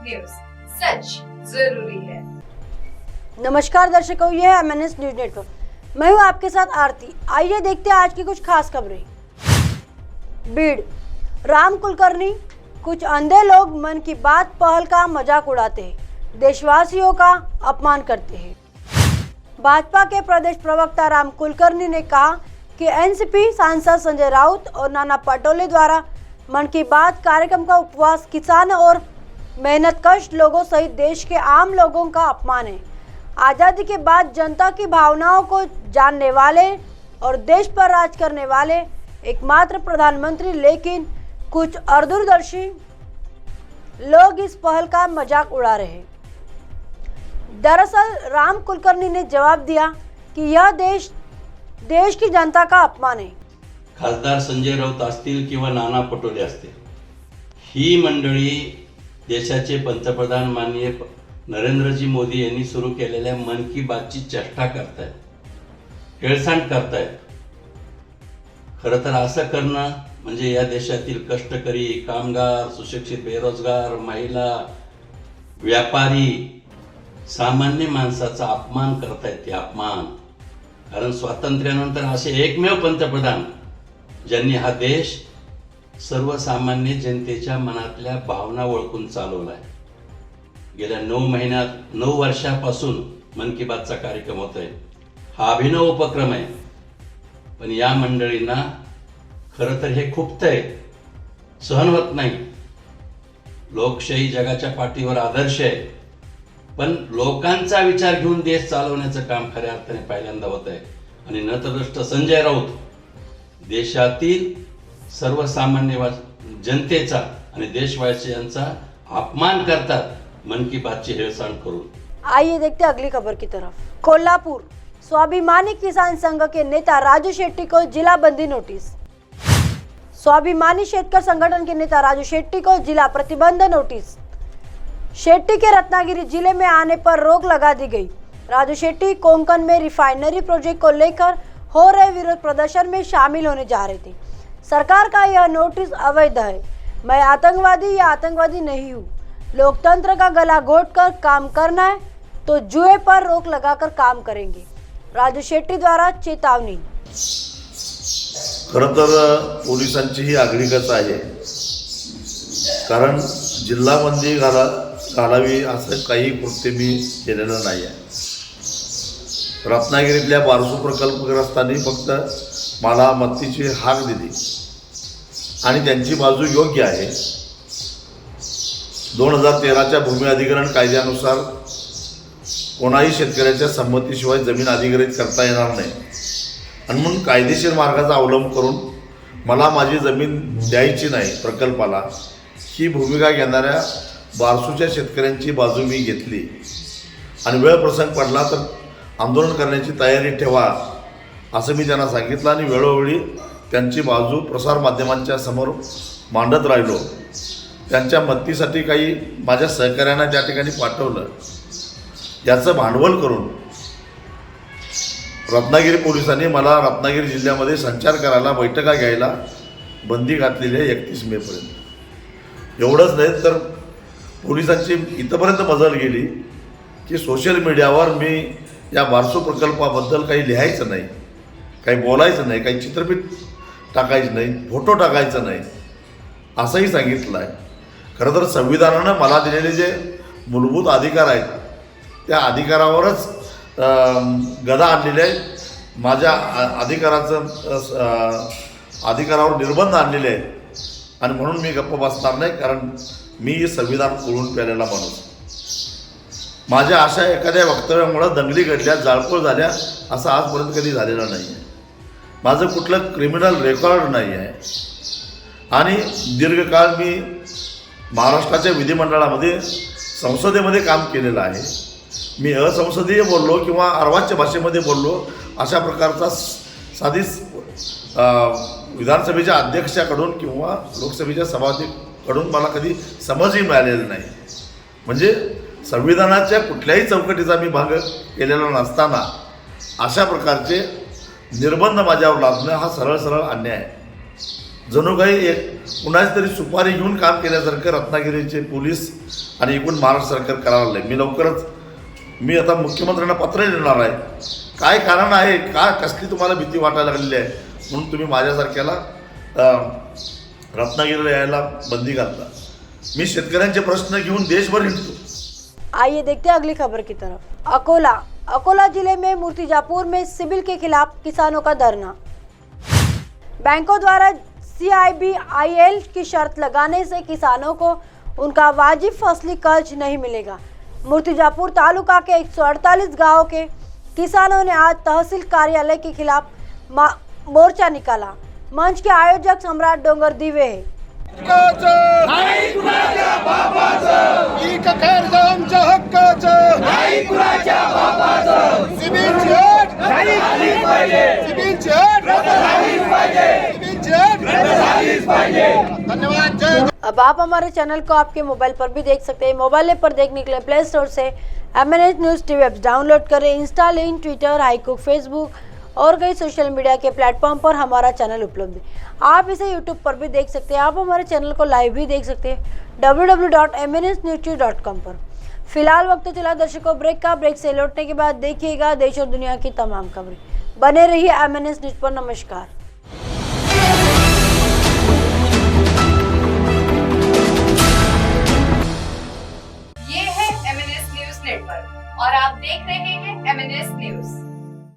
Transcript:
News, सच जरूरी है। नमस्कार दर्शकों, यह है MNS न्यूज नेटवर्क। मैं हूं आपके साथ आरती। आइए देखते हैं आज की कुछ खास खबरें। बीड़ राम कुलकर्णी, कुछ अंधे लोग मन की बात पहल का मजाक उड़ाते हैं, देशवासियों का अपमान करते हैं। भाजपा के प्रदेश प्रवक्ता राम कुलकर्णी ने कहा कि एनसीपी सांसद संजय राउत और नाना पटोले द्वारा मन की बात कार्यक्रम का उपवास किसान और मेहनतकश लोगों सहित देश के आम लोगों का अपमान है। आज़ादी के बाद जनता की भावनाओं को जानने वाले और देश पर राज करने वाले एकमात्र प्रधानमंत्री, लेकिन कुछ दूरदर्शी लोग इस पहल का मजाक उड़ा रहे हैं। दरअसल राम कुलकर्णी ने जवाब दिया कि यह देश की जनता का अपमान है। खासदार संजय राऊत असतील किंवा नाना पटोले असतील, ही मंडळी देशाचे पंतप्रधान माननीय नरेंद्रजी मोदी यांनी सुरू केलेल्या मन की बातची चेष्टा करतायत, हेळसांड करतायत। खरं तर असं करणं म्हणजे या देशातील कष्टकरी, कामगार, सुशिक्षित बेरोजगार, महिला, व्यापारी, सामान्य माणसाचा अपमान करतायत। ते अपमान, कारण स्वातंत्र्यानंतर असे एकमेव पंतप्रधान ज्यांनी हा देश सर्वसामान्य जनतेच्या मनातल्या भावना ओळखून चालवलाय। गेल्या 9 वर्षापासून मन की बातचा कार्यक्रम होतोय। हा अभिनव उपक्रम आहे, पण या मंडळींना खरं तर हे खुपतंय, सहन होत नाही। लोकशाही जगाच्या पाठीवर आदर्श आहे, पण लोकांचा विचार घेऊन देश चालवण्याचं काम खऱ्या अर्थाने पहिल्यांदा होत आहे। आणि नतदृष्ट संजय राऊत देशातील सर्वसामान्य जनतेचा आणि देशवासियांचा अपमान करतात मन की बातची हेळसांड करून। आइए देखते हैं अगली खबर की तरफ। कोल्हापुर स्वाभिमानी किसान संघ के नेता राजू शेट्टी को जिला बंदी नोटिस। स्वाभिमानी शेतकर संगठन के नेता राजू शेट्टी को जिला प्रतिबंध नोटिस। शेट्टी के रत्नागिरी जिले में आने पर रोक लगा दी गई। राजू शेट्टी कोंकण में रिफाइनरी प्रोजेक्ट को लेकर हो रहे विरोध प्रदर्शन में शामिल होने जा रहे थे। सरकार का यह नोटिस अवैध है। मैं आतंकवादी या आतंकवादी नहीं हूँ। लोकतंत्र का गला घोटकर काम करना है तो जुए पर रोक लगाकर काम करेंगे। राजू शेट्टी द्वारा चेतावनी। खरं तर पोलिसांची ही आगळीकच आहे, कारण जिल्हाबंदी घालावी असं काही कृत्य मी केलेलं नाही आहे। रत्नागिरीतल्या बारसू प्रकल्पग्रस्तांनी फक्त मला मत्तीची हाक दिली आणि त्यांची बाजू योग्य आहे। 2013च्या भूमी अधिग्रहण कायद्यानुसार कोणाही शेतकऱ्याच्या संमतीशिवाय जमीन अधिग्रहित करता येणार नाही, आणि म्हणून कायदेशीर मार्गाचा अवलंब करून मला माझी जमीन द्यायची नाही प्रकल्पाला, ही भूमिका घेणाऱ्या बारसूच्या शेतकऱ्यांची बाजू मी घेतली। आणि वेळ प्रसंग पडला तर आंदोलन करण्याची तयारी ठेवा असं मी त्यांना सांगितलं, आणि वेळोवेळी त्यांची बाजू प्रसारमाध्यमांच्या समोर मांडत राहिलो। त्यांच्या मदतीसाठी काही माझ्या सहकाऱ्यांना त्या ठिकाणी पाठवलं। याचं भांडवल करून रत्नागिरी पोलिसांनी मला रत्नागिरी जिल्ह्यामध्ये संचार करायला, बैठका घ्यायला बंदी घातलेली आहे 31 मेपर्यंत। एवढंच नाही तर पोलिसांची इथंपर्यंत मजल गेली की सोशल मीडियावर मी या बारसू प्रकल्पाबद्दल काही लिहायचं नाही, काही बोलायचं नाही, काही चित्रफित टाकायचं नाही, फोटो टाकायचं नाही असंही सांगितलं आहे। खरं तर संविधानानं मला दिलेले जे मूलभूत अधिकार आहेत त्या अधिकारावरच गदा आणलेले आहेत। माझ्या अधिकारावर निर्बंध आणलेले आहेत, आणि म्हणून मी गप्प बसणार नाही, कारण मी संविधान उडून प्यालेला माणूस। माझ्या अशा एखाद्या वक्तव्यामुळं दंगली घडल्या, जाळपोळ झाल्या असं आजपर्यंत कधी झालेलं नाही आहे। माझं कुठलं क्रिमिनल रेकॉर्ड नाही आहे, आणि दीर्घकाळ मी महाराष्ट्राच्या विधिमंडळामध्ये संसदेमध्ये काम केलेलं आहे। मी असंसदीय बोललो किंवा अर्वाच्य भाषेमध्ये बोललो अशा प्रकारचा साधीच विधानसभेच्या अध्यक्षाकडून किंवा लोकसभेच्या सभापतीकडून मला कधी समजही मिळालेलं नाही। म्हणजे संविधानाच्या कुठल्याही चौकटीचा मी भाग केलेला नसताना अशा प्रकारचे निर्बंध माझ्यावर लादणं हा सरळ सरळ अन्याय आहे। जणू काही एक कुणाची तरी सुपारी घेऊन काम केल्यासारखं रत्नागिरीचे पोलीस आणि एकूण महाराष्ट्र सरकार करायला लागले. मी आता मुख्यमंत्र्यांना पत्र लिहिणार आहे. काय कारण आहे, का कसली तुम्हाला भीती वाटायला लागलेली आहे म्हणून तुम्ही माझ्यासारख्याला रत्नागिरीला यायला बंदी घालता. मी शेतकऱ्यांचे प्रश्न घेऊन देशभर हिंडतो. आइए देखते हैं अगली खबर की तरफ। अकोला जिले में मूर्तिजापुर में सिबिल के खिलाफ किसानों का धरना। बैंकों द्वारा CIBIL की शर्त लगाने से किसानों को उनका वाजिब फसली कर्ज नहीं मिलेगा। मूर्तिजापुर तालुका के 148 गांव के किसानों ने आज तहसील कार्यालय के खिलाफ मोर्चा निकाला। मंच के आयोजक सम्राट डोंगर दिवे है। अब आप हमारे चैनल को आपके मोबाइल पर भी देख सकते हैं। मोबाइल ऐप पर देखने के लिए प्ले स्टोर से MNS news TV app download करें। इंस्टा, लिंक, ट्विटर, हाईकुक, फेसबुक और कई सोशल मीडिया के प्लेटफॉर्म पर हमारा चैनल उपलब्ध है। आप इसे यूट्यूब पर भी देख सकते हैं। आप हमारे चैनल को लाइव भी देख सकते हैं www.mnsnewstv.com पर। फिलहाल वक्त तो चला दर्शकों ब्रेक का। ब्रेक से लौटने के बाद देखिएगा देश और दुनिया की तमाम खबरें। बने रहिए MNS न्यूज़ पर। नमस्कार।